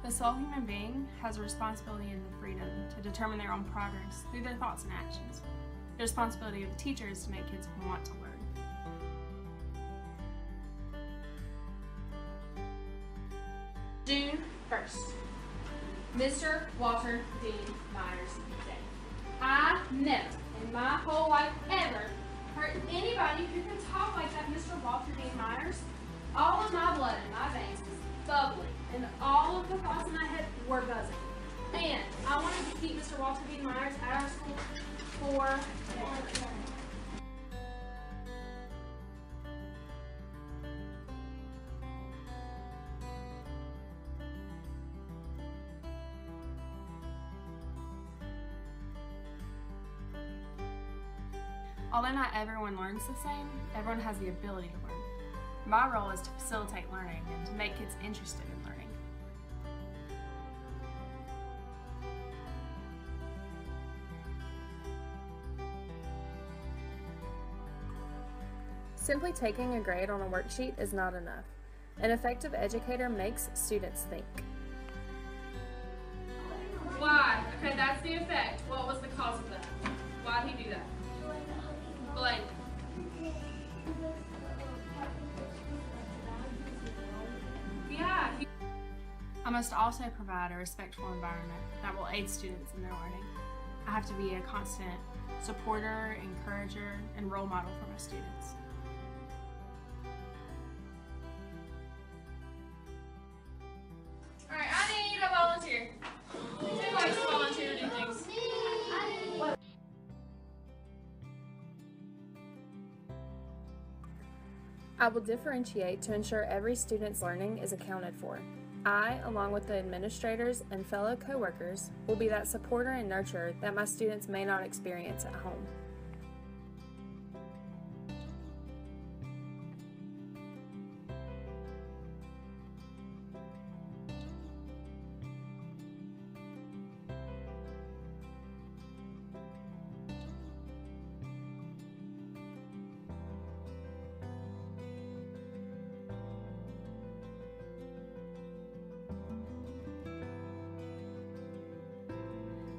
The sole human being has a responsibility and the freedom to determine their own progress through their thoughts and actions. The responsibility of the teacher is to make kids want to learn. June 1st, Mr. Walter Dean Myers Day. I never in my whole life ever heard anybody who can talk like that Mr. Walter Dean Myers. All of my blood in my veins was bubbling, and all of the thoughts in my head were buzzing. And I wanted to keep Mr. Walter Dean Myers at our school forever. Although not everyone learns the same, everyone has the ability to learn. My role is to facilitate learning and to make kids interested in learning. Simply taking a grade on a worksheet is not enough. An effective educator makes students think. Why? Okay, that's the effect. What was the cause of that? Why did he do that? Blake. Yeah. I must also provide a respectful environment that will aid students in their learning. I have to be a constant supporter, encourager, and role model for my students. Alright, I need a volunteer. Who likes to volunteer to do things? I will differentiate to ensure every student's learning is accounted for. I, along with the administrators and fellow co-workers, will be that supporter and nurturer that my students may not experience at home.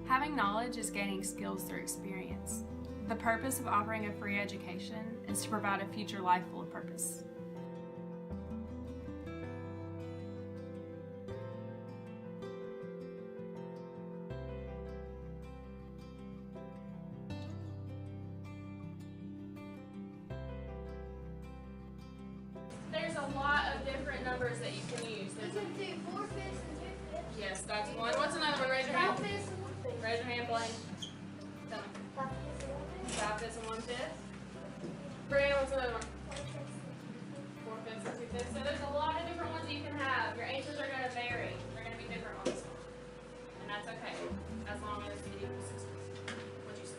Having knowledge is gaining skills through experience. The purpose of offering a free education is to provide a future life full of purpose. There's a lot of different numbers that you can use. We can do 4 fifths and 2 fifths. Yes, that's one. What's another one? Raise your hand. 5 fifths and 1 fifth. Raise your hand, Blaine. Tell me. 5 fifths and 1 fifth. 5 fifths and 1 fifth. Brian, what's another one? 4 fifths. 4 fifths and 2 fifths. So there's a lot of different ones that you can have. Your answers are going to vary. They're going to be different ones. And that's okay. As long as it equals 6 fifths. What'd you say?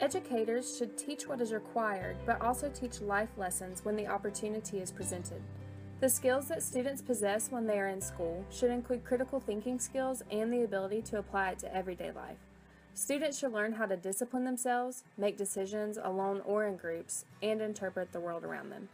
Educators should teach what is required, but also teach life lessons when the opportunity is presented. The skills that students possess when they are in school should include critical thinking skills and the ability to apply it to everyday life. Students should learn how to discipline themselves, make decisions alone or in groups, and interpret the world around them.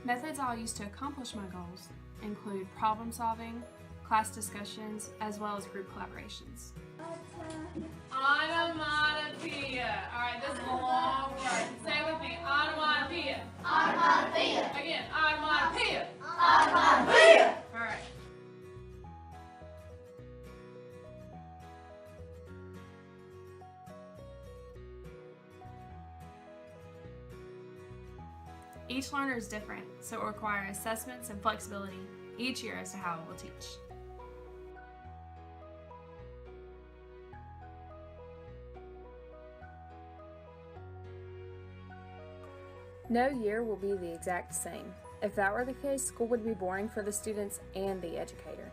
Methods I'll use to accomplish my goals include problem solving, class discussions, as well as group collaborations. Onomatopoeia. Alright, this is a long word. Say it with me. Onomatopoeia. Onomatopoeia. Again, onomatopoeia. Onomatopoeia. Alright. Each learner is different, so it will require assessments and flexibility each year as to how it will teach. No year will be the exact same. If that were the case, school would be boring for the students and the educator.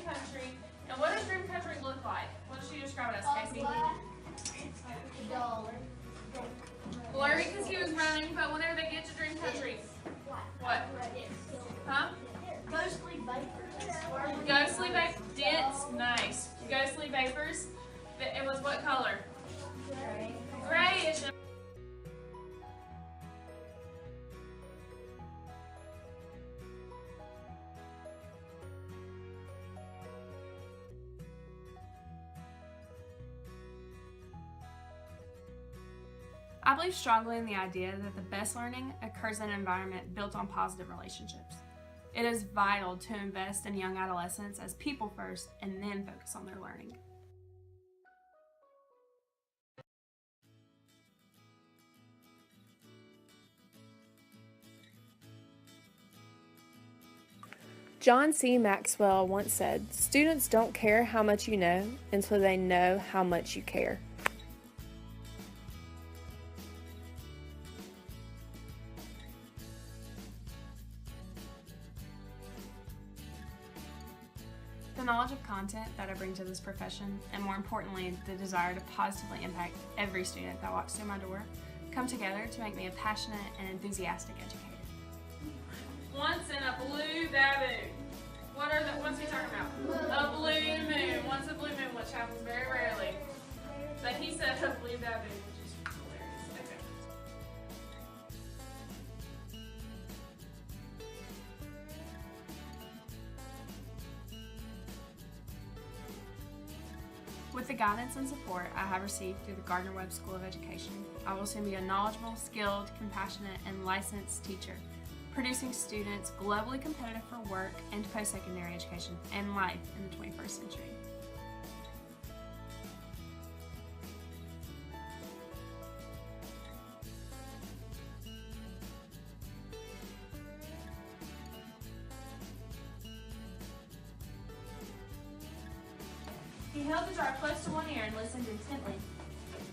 Country. And what does dream country look like? What does she describe it as, Casey? Dull. Blurry because he was running, but whenever they get to dream country, what? Huh? Ghostly vapors. Ghostly vapors. Dense. Nice. Ghostly vapors. It was what color? Grayish. I believe strongly in the idea that the best learning occurs in an environment built on positive relationships. It is vital to invest in young adolescents as people first and then focus on their learning. John C. Maxwell once said, "Students don't care how much you know until they know how much you care." The knowledge of content that I bring to this profession, and more importantly, the desire to positively impact every student that walks through my door, come together to make me a passionate and enthusiastic educator. Once in a blue baboon. What's he talking about? A blue moon. Once a blue moon, which happens very rarely. But he said a blue baboon, which is hilarious. Okay. With the guidance and support I have received through the Gardner-Webb School of Education, I will soon be a knowledgeable, skilled, compassionate, and licensed teacher, producing students globally competitive for work and post-secondary education and life in the 21st century. He held the jar close to one ear and listened intently.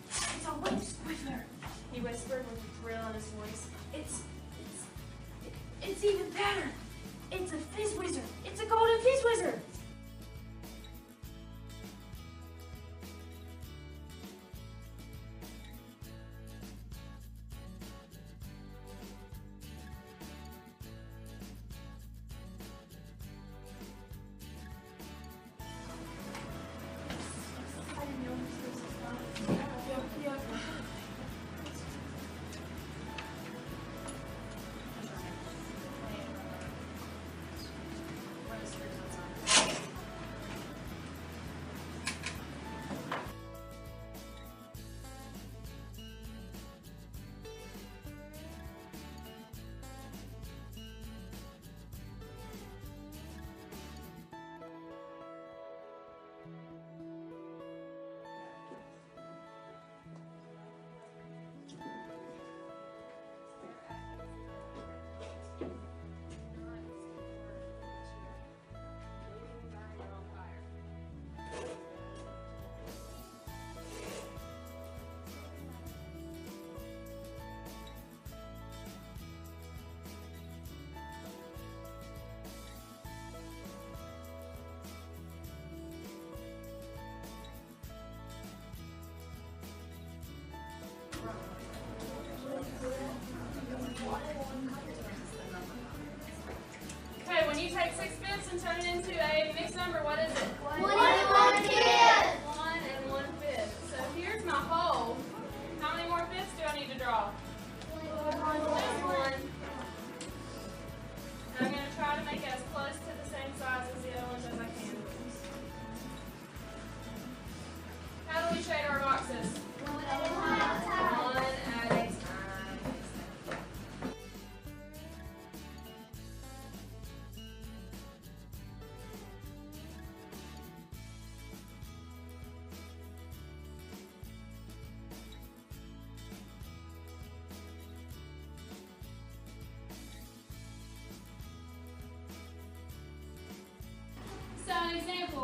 "It's a whisper," he whispered with a thrill in his voice. It's even better. It's a fizz wizard. It's a golden fizz wizard.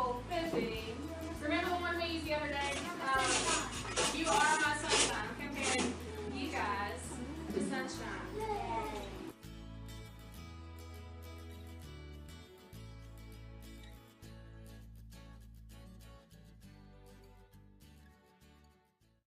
Uncle Fippy.